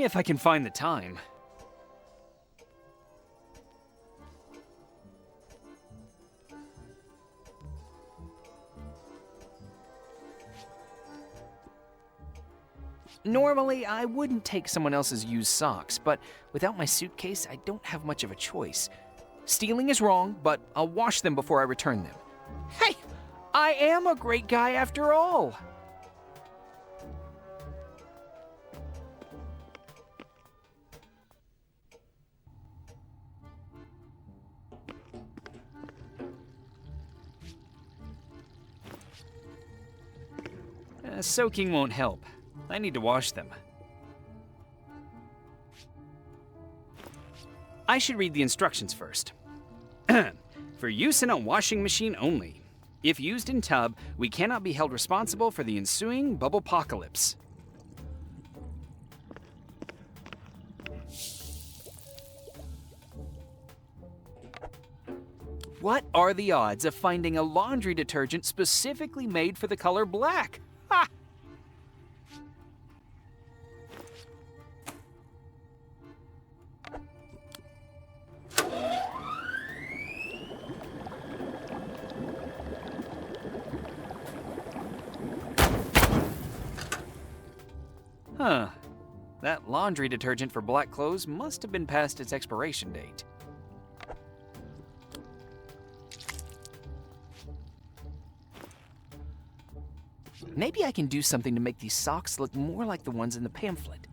If I can find the time. Normally, I wouldn't take someone else's used socks, but without my suitcase, I don't have much of a choice. Stealing is wrong, but I'll wash them before I return them. Hey, I am a great guy after all. Soaking won't help. I need to wash them. I should read the instructions first. For use in a washing machine only. If used in tub, we cannot be held responsible for the ensuing bubblepocalypse. What are the odds of finding a laundry detergent specifically made for the color black? Ha! Huh. That laundry detergent for black clothes must have been past its expiration date. Maybe I can do something to make these socks look more like the ones in the pamphlet.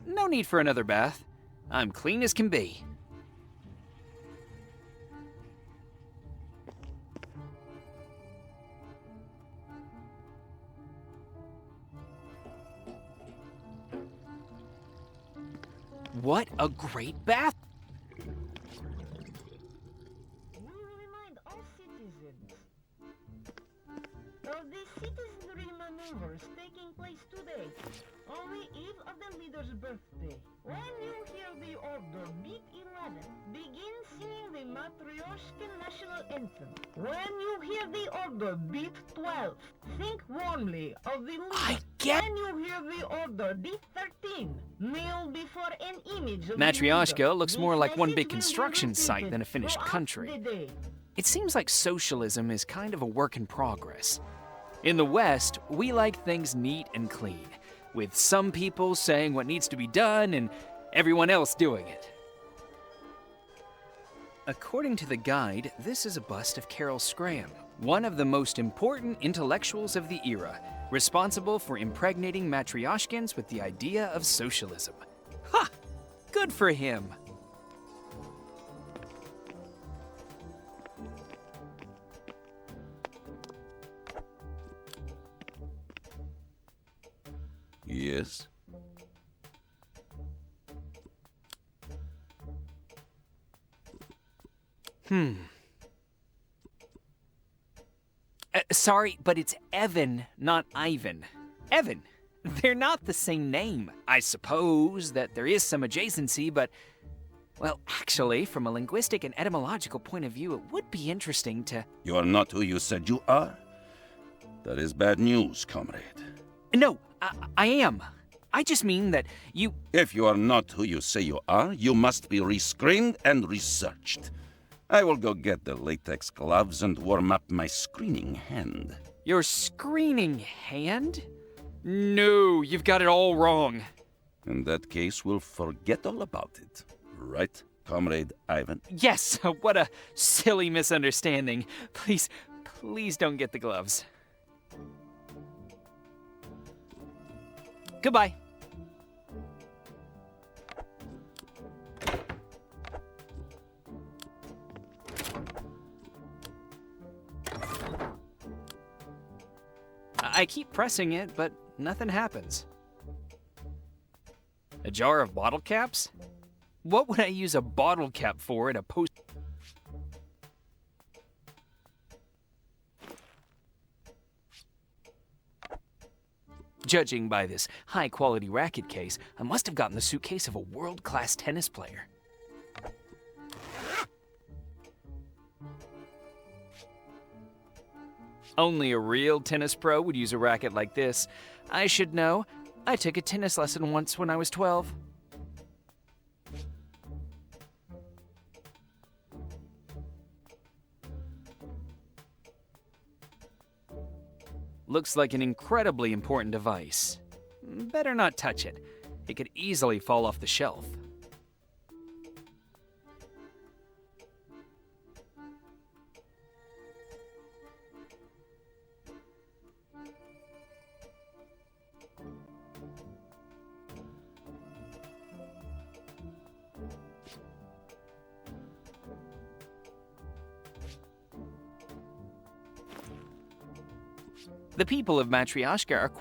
No need for another bath. I'm clean as can be. What a great bath! We remind all citizens of the citizenry maneuvers taking place today on the eve of the leader's birthday. When you hear the order beat 11, begin singing the Matryoshka national anthem. When you hear the order beat 12, think warmly of the leader. When you hear the order beat 13, kneel before an image of Matryoshka the leader. looks more like one big construction site than a finished country. It seems like socialism is kind of a work in progress. In the West, we like things neat and clean, with some people saying what needs to be done and everyone else doing it. According to the guide, this is a bust of Carol Scram, one of the most important intellectuals of the era, responsible for impregnating Matryoshkins with the idea of socialism. Ha! Good for him! Yes? Sorry, but it's Evan, not Ivan. Evan. They're not the same name. I suppose that there is some adjacency, but... Well, actually, from a linguistic and etymological point of view, it would be interesting to... You are not who you said you are? That is bad news, comrade. No, I am. I just mean that you... If you are not who you say you are, you must be rescreened and researched. I will go get the latex gloves and warm up my screening hand. Your screening hand? No, you've got it all wrong. In that case, we'll forget all about it. Right, Comrade Ivan? Yes, what a silly misunderstanding. Please don't get the gloves. Goodbye. I keep pressing it, but nothing happens. A jar of bottle caps? What would I use a bottle cap for at a post? Judging by this high-quality racket case, I must have gotten the suitcase of a world-class tennis player. Only a real tennis pro would use a racket like this. I should know. I took a tennis lesson once when I was 12. Looks like an incredibly important device. Better not touch it. It could easily fall off the shelf. The people of Matryoshka are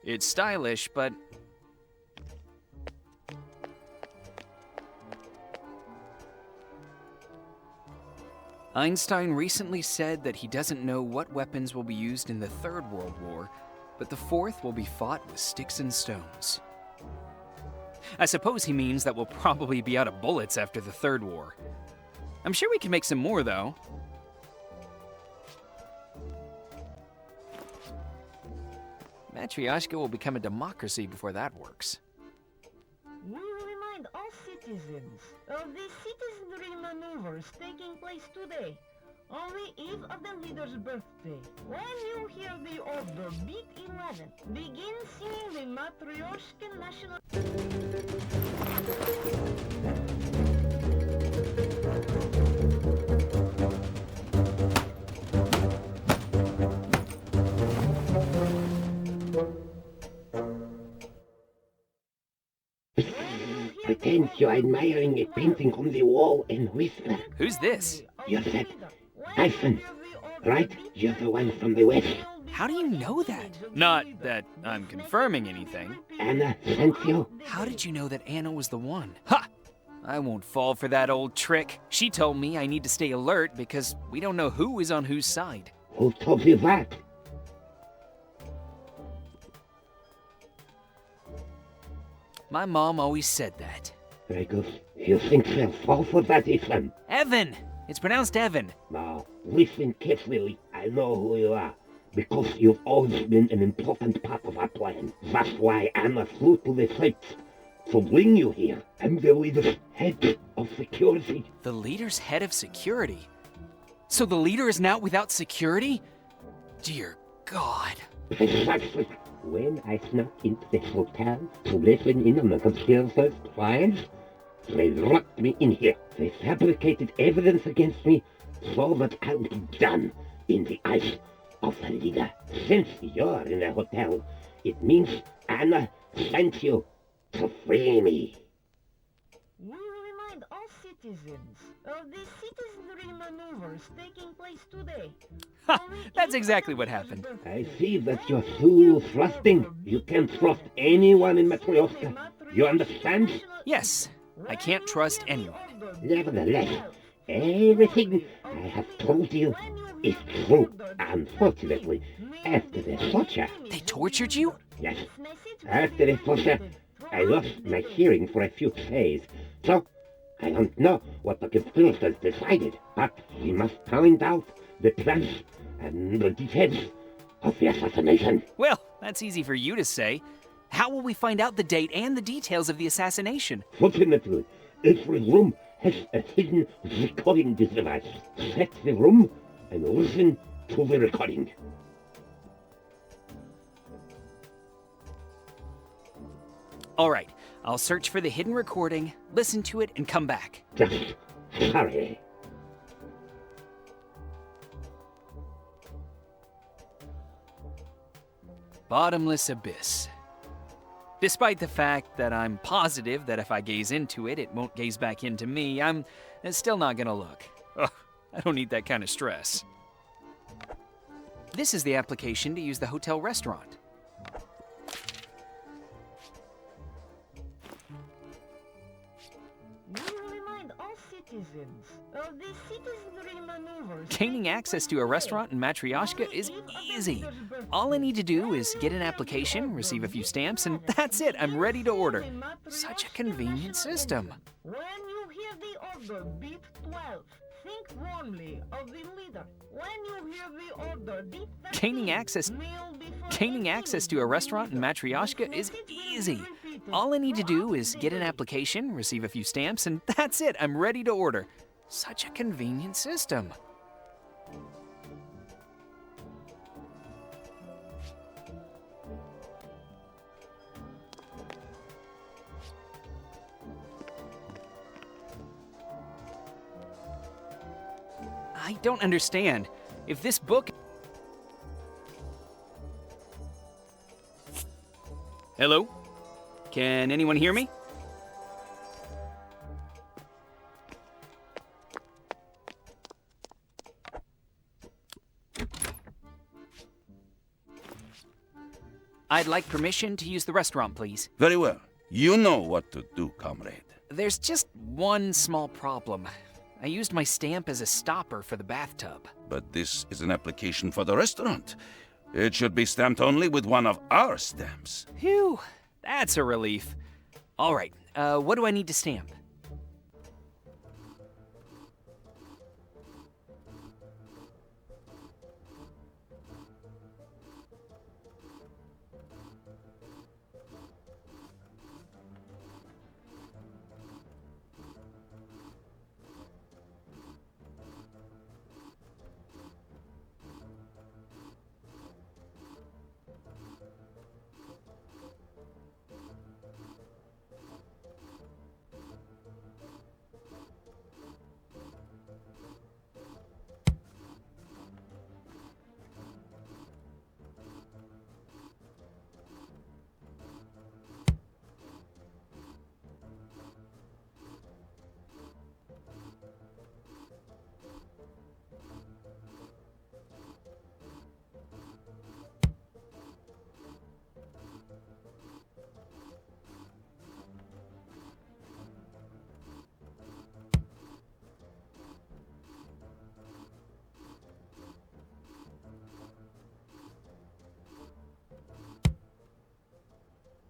It's stylish, but Einstein recently said that he doesn't know what weapons will be used in the Third World War, but the Fourth will be fought with sticks and stones. I suppose he means that we'll probably be out of bullets after the Third War. I'm sure we can make some more, though. Matryoshka will become a democracy before that works. We will remind all citizens of the citizenry maneuvers taking place today, on the eve of the leader's birthday. When you hear the order beat 11, begin singing the Matryoshka national... Pretend you're admiring a painting on the wall and whisper. Who's this? You're that Typhon, right? You're the one from the west. How do you know that? Not that I'm confirming anything. Anna sent you? How did you know that Anna was the one? Ha! I won't fall for that old trick. She told me I need to stay alert because we don't know who is on whose side. Who told you that? My mom always said that. Very good. You think they'll fall for that, Ethan? Evan! It's pronounced Evan. Now, listen carefully. I know who you are. Because you've always been an important part of our plan. That's why Anna flew to the site to bring you here. I'm the leader's head of security. The leader's head of security? So the leader is now without security? Dear God. Precisely. When I snuck into the hotel to listen in on the conspirator's plans, they locked me in here. They fabricated evidence against me so that I would be done in the eyes of the leader. Since you're in the hotel, it means Anna sent you to free me. We will remind all citizens of the citizenry maneuvers taking place today. Ha! That's exactly what happened. I see that you're too thrusting. You can't trust anyone in Matryoshka. You understand? Yes, I can't trust anyone. Nevertheless, everything I have told you is true. Unfortunately, after the torture... They tortured you? Yes. After the torture, I lost my hearing for a few days. So, I don't know what the conspirators decided. But we must find out the plans and the details of the assassination. Well, that's easy for you to say. How will we find out the date and the details of the assassination? Fortunately, every room has a hidden recording device. Set the room and listen to the recording. All right, I'll search for the hidden recording, listen to it, and come back. Just hurry. Bottomless abyss. Despite the fact that I'm positive that if I gaze into it, it won't gaze back into me, I'm still not gonna look. Ugh, I don't need that kind of stress. This is the application to use the hotel restaurant. citizens of the citizenry maneuvers. Gaining access to a restaurant in Matryoshka is easy. All I need to do is get an application, receive a few stamps, and that's it. I'm ready to order. Such a convenient system. When you hear the order, beat 12. Think warmly of the leader. When you hear the order, beat 13. Gaining access to a restaurant in Matryoshka is easy. All I need to do is get an application, receive a few stamps, and that's it. I'm ready to order. Such a convenient system. I don't understand. If this book... Hello? Can anyone hear me? I'd like permission to use the restaurant, please. Very well. You know what to do, comrade. There's just one small problem. I used my stamp as a stopper for the bathtub. But this is an application for the restaurant. It should be stamped only with one of our stamps. Phew, that's a relief. All right, what do I need to stamp?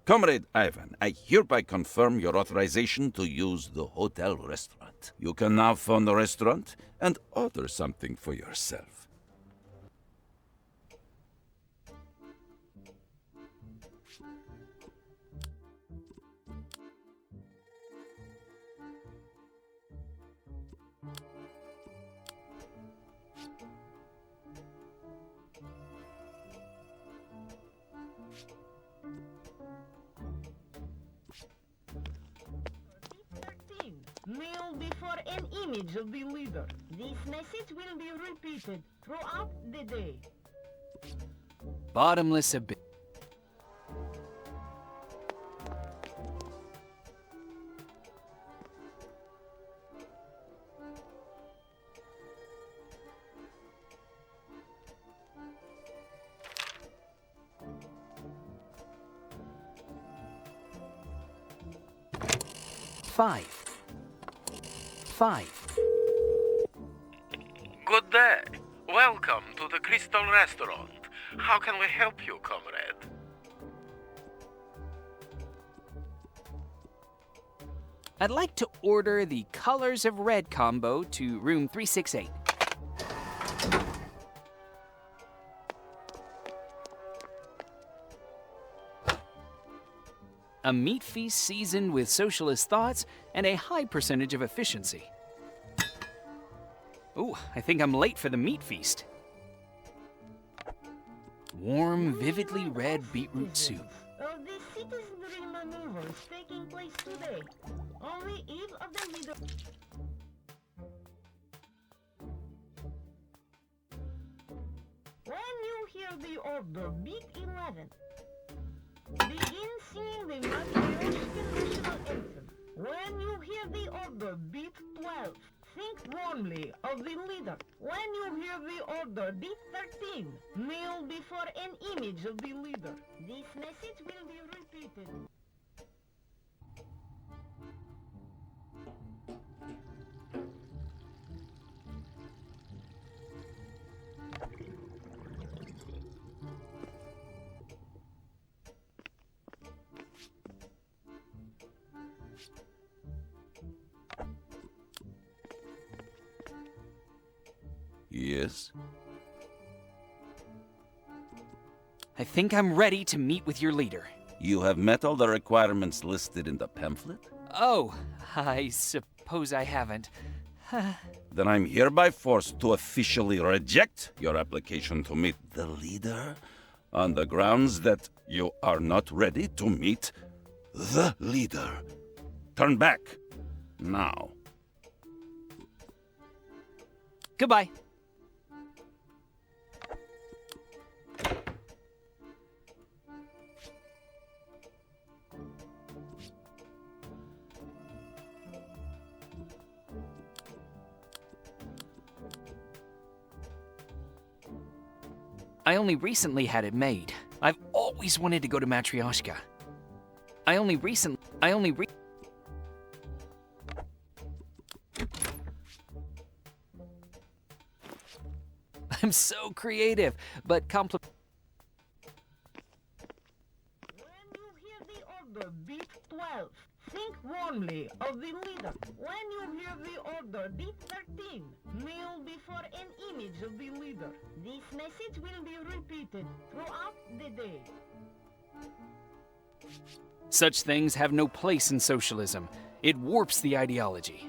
Comrade Ivan, I hereby confirm your authorization to use the hotel restaurant. You can now phone the restaurant and order something for yourself. Kneel before an image of the leader. This message will be repeated throughout the day. Bottomless abyss. Five. Good day. Welcome to the Crystal Restaurant. How can we help you, comrade? I'd like to order the Colors of Red combo to room 368. A meat feast seasoned with socialist thoughts and a high percentage of efficiency. Ooh, I think I'm late for the meat feast. Warm, vividly red beetroot soup. Of the citizenry maneuvers taking place today, on the eve of the leader. When you hear the order, beat 11. Begin singing the Matryoshka national anthem. When you hear the order, beat 12. Think warmly of the leader. When you hear the order, beat 13. Kneel before an image of the leader. This message will be repeated. Yes? I think I'm ready to meet with your leader. You have met all the requirements listed in the pamphlet? Oh, I suppose I haven't. Then I'm hereby forced to officially reject your application to meet the leader on the grounds that you are not ready to meet the leader. Turn back. Now. Goodbye. I only recently had it made. I've always wanted to go to Matryoshka. I'm so creative, but When you hear the order, beat 12. Think warmly of the leader. When you hear the order, beat 13. Kneel before an image of the leader. This message will be repeated throughout the day. such things have no place in socialism. It warps the ideology.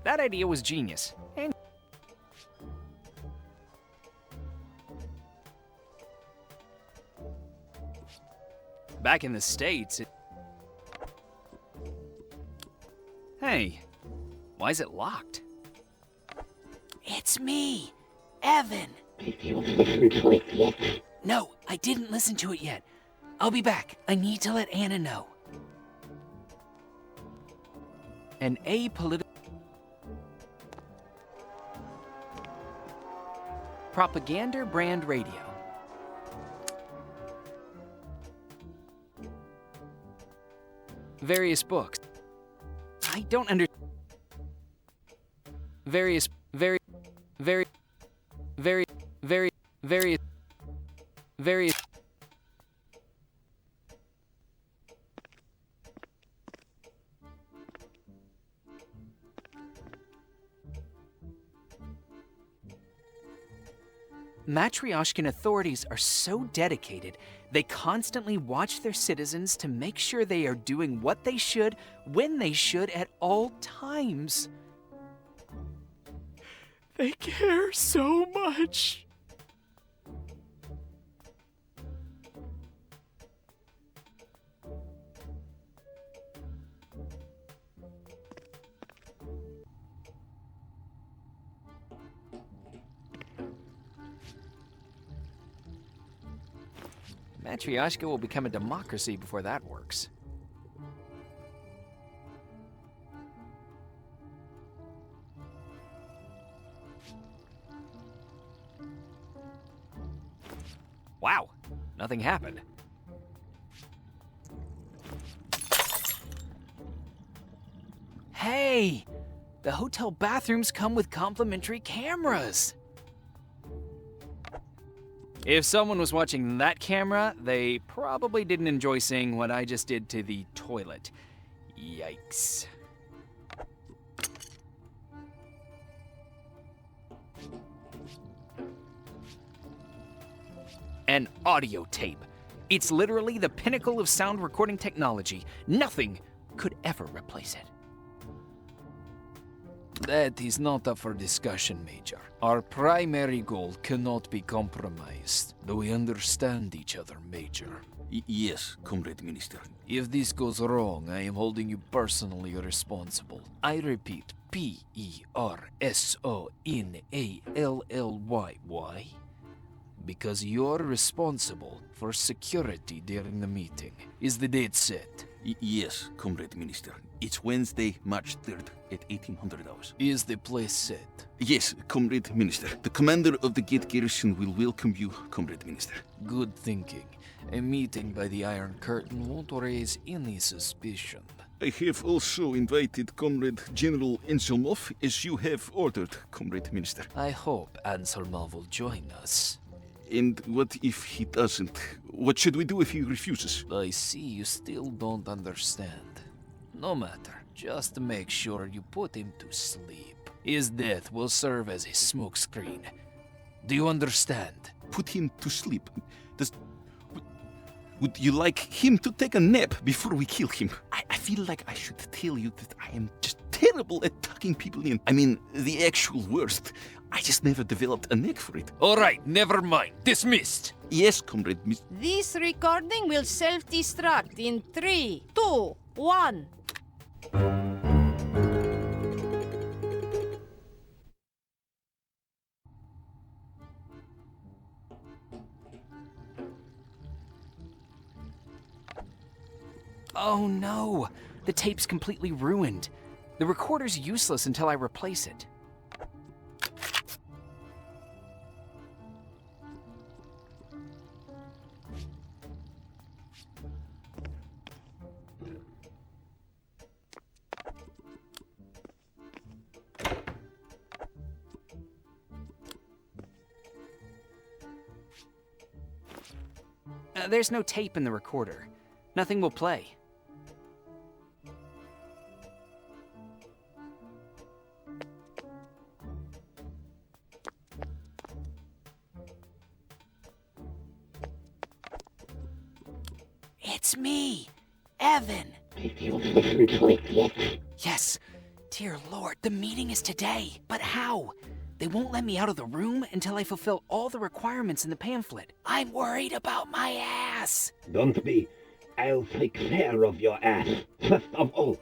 That idea was genius. And back in the States, Hey, why is it locked? It's me, Evan. Did you listen to it yet? No, I didn't listen to it yet. I'll be back. I need to let Anna know. An apolitical propaganda brand radio. Various books. I don't under. Various Matryoshkan authorities are so dedicated, they constantly watch their citizens to make sure they are doing what they should, when they should, at all times. They care so much. Matryoshka will become a democracy before that works. Wow, nothing happened. Hey, the hotel bathrooms come with complimentary cameras. If someone was watching that camera, they probably didn't enjoy seeing what I just did to the toilet. Yikes. An audio tape. It's literally the pinnacle of sound recording technology. Nothing could ever replace it. That is not up for discussion, Major. Our primary goal cannot be compromised. Do we understand each other, Major? Yes, Comrade Minister. If this goes wrong, I am holding you personally responsible. I repeat, Personally. Why? Because you're responsible for security during the meeting. Is the date set? Yes, Comrade Minister. It's Wednesday, March 3rd at 1800 hours. Is the place set? Yes, Comrade Minister. The commander of the gate garrison will welcome you, Comrade Minister. Good thinking. A meeting by the Iron Curtain won't raise any suspicion. I have also invited Comrade General Anselmov, as you have ordered, Comrade Minister. I hope Anselmov will join us. And what if he doesn't? What should we do if he refuses? I see you still don't understand. No matter, just make sure you put him to sleep. His death will serve as a smokescreen. Do you understand? Put him to sleep. Would you like him to take a nap before we kill him? I feel like I should tell you that I am just terrible at tucking people in. I mean, the actual worst. I just never developed a knack for it. All right, never mind. Dismissed. Yes, comrade, Miss... This recording will self-destruct in 3, 2, 1. Oh no, the tape's completely ruined. The recorder's useless until I replace it. There's no tape in the recorder. Nothing will play. It's me, Evan. Did you listen to it yet? Yes. Dear Lord, the meeting is today. But how? They won't let me out of the room until I fulfill all the requirements in the pamphlet. I'm worried about my ass. Don't be. I'll take care of your ass. First of all,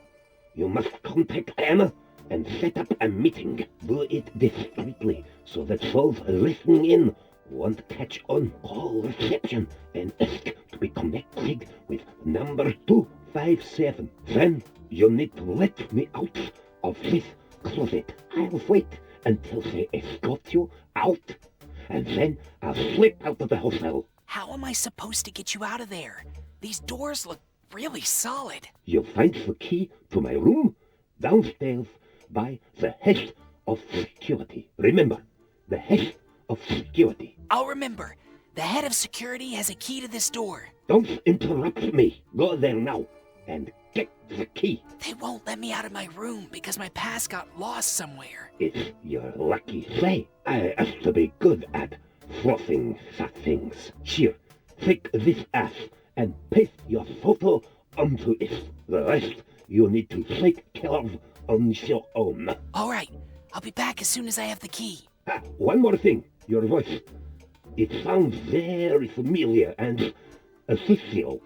you must contact Anna and set up a meeting. Do it discreetly so that those listening in won't catch on. Call reception and ask to be connected with number 257. Then you need to let me out of this closet. I'll wait until they escort you out, and then I'll slip out of the hotel. How am I supposed to get you out of there? These doors look really solid. You'll find the key to my room downstairs by the head of security. Remember, the head of security. I'll remember. The head of security has a key to this door. Don't interrupt me. Go there now and get the key. They won't let me out of my room because my pass got lost somewhere. It's your lucky day. I have to be good at fluffing such things. Here, take this ass and paste your photo onto it. The rest you need to take care of on your own. All right. I'll be back as soon as I have the key. One more thing. Your voice. It sounds very familiar and official.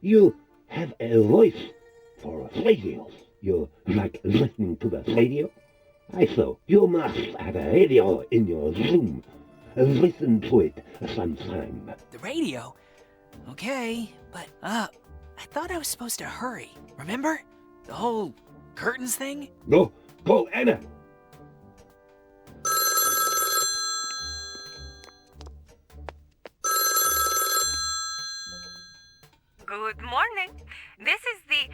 You have a voice for radio. You like listening to the radio? I saw you must have a radio in your room. Listen to it sometime. The radio? Okay, but, I thought I was supposed to hurry. Remember? The whole curtains thing? Go, call Anna. Good morning. This is the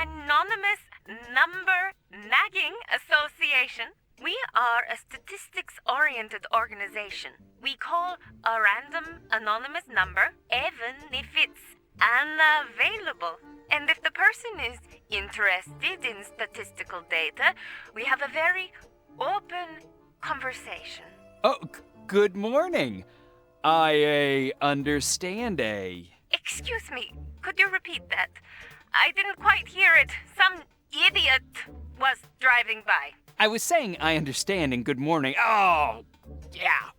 Anonymous Number Nagging Association. We are a statistics-oriented organization. We call a random anonymous number even if it's unavailable. And if the person is interested in statistical data, we have a very open conversation. Oh, good morning. I understand. Excuse me, could you repeat that? I didn't quite hear it. Some idiot was driving by. I was saying I understand and good morning. Oh, yeah.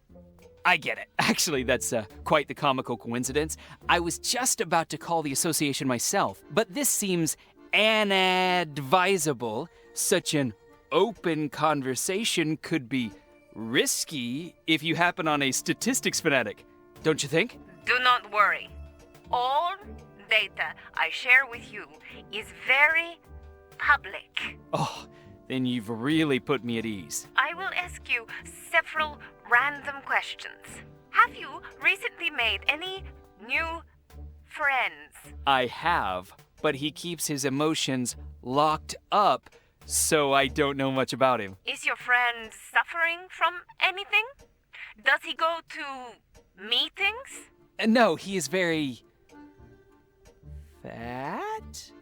I get it. Actually, that's quite the comical coincidence. I was just about to call the association myself, but this seems inadvisable. Such an open conversation could be risky if you happen on a statistics fanatic, don't you think? Do not worry. All data I share with you is very public. Oh, then you've really put me at ease. I will ask you several random questions. Have you recently made any new friends? I have, but he keeps his emotions locked up, so I don't know much about him. Is your friend suffering from anything? Does he go to meetings? No, he is very... fat?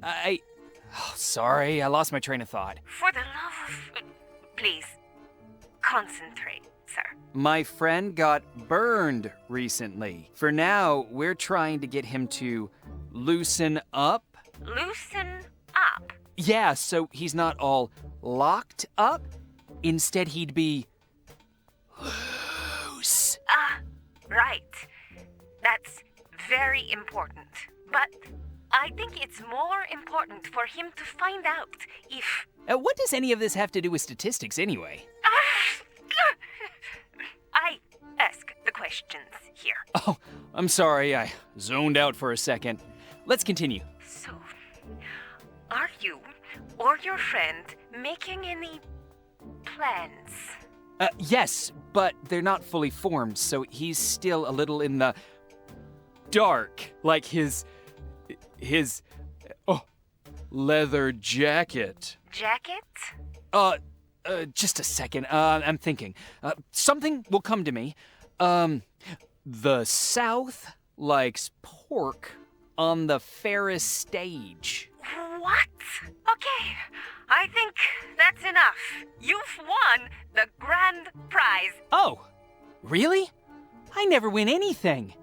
Oh, sorry, I lost my train of thought. For the love of Please, concentrate, sir. My friend got burned recently. For now, we're trying to get him to loosen up. Loosen up. Yeah, so he's not all locked up. Instead, he'd be loose. Right. That's very important. But I think it's more important for him to find out if... What does any of this have to do with statistics anyway? I ask the questions here. Oh, I'm sorry, I zoned out for a second. Let's continue. So, are you or your friend making any plans? Yes, but they're not fully formed, so he's still a little in the dark. Like his leather jacket. Jacket? Just a second. I'm thinking. Something will come to me. The South likes pork on the Ferris stage. What? Okay, I think that's enough. You've won the grand prize. Oh, really? I never win anything.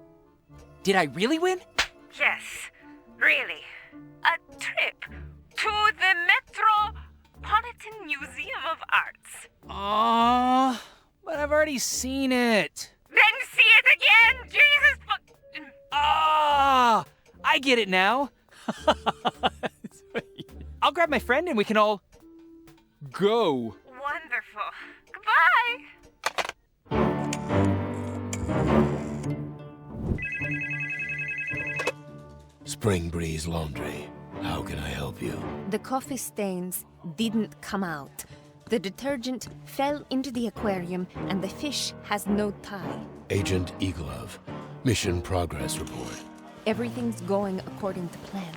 Did I really win? Yes, really. A trip to the Metropolitan Museum of Arts. Aww, but I've already seen it. Then see it again, Jesus Ah, I get it now. I'll grab my friend and we can all go. Wonderful. Goodbye. Spring Breeze Laundry. How can I help you? The coffee stains didn't come out. The detergent fell into the aquarium and the fish has no tie. Agent Eaglove. Mission progress report. Everything's going according to plan.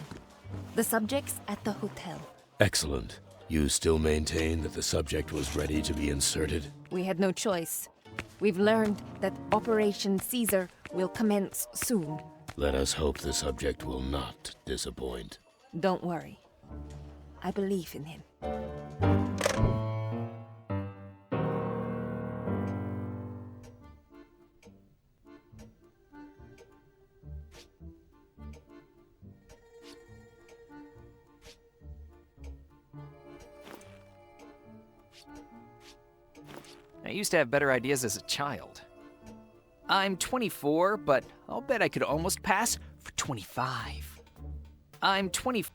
The subject's at the hotel. Excellent. You still maintain that the subject was ready to be inserted? We had no choice. We've learned that Operation Caesar will commence soon. Let us hope the subject will not disappoint. Don't worry. I believe in him. I used to have better ideas as a child. I'm 24, but I'll bet I could almost pass for 25. I'm 20.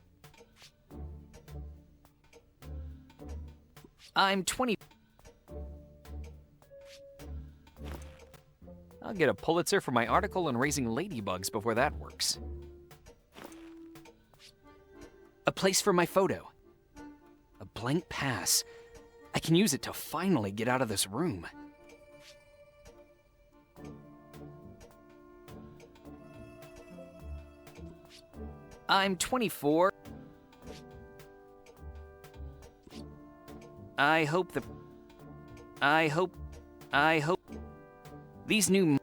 I'll get a Pulitzer for my article on raising ladybugs before that works. A place for my photo. A blank pass. I can use it to finally get out of this room. I'm 24. I hope these new...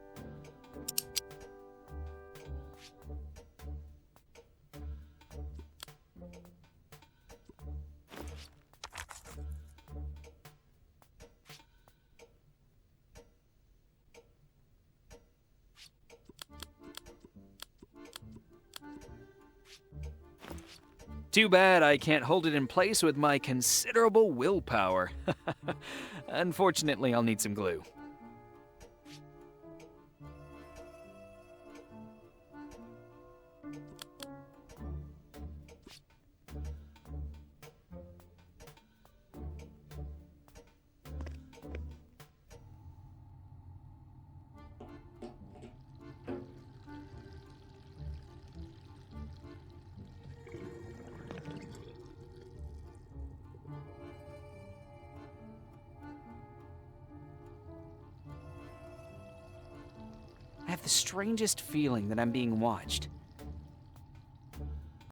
Too bad I can't hold it in place with my considerable willpower. Unfortunately, I'll need some glue. I have the strangest feeling that I'm being watched.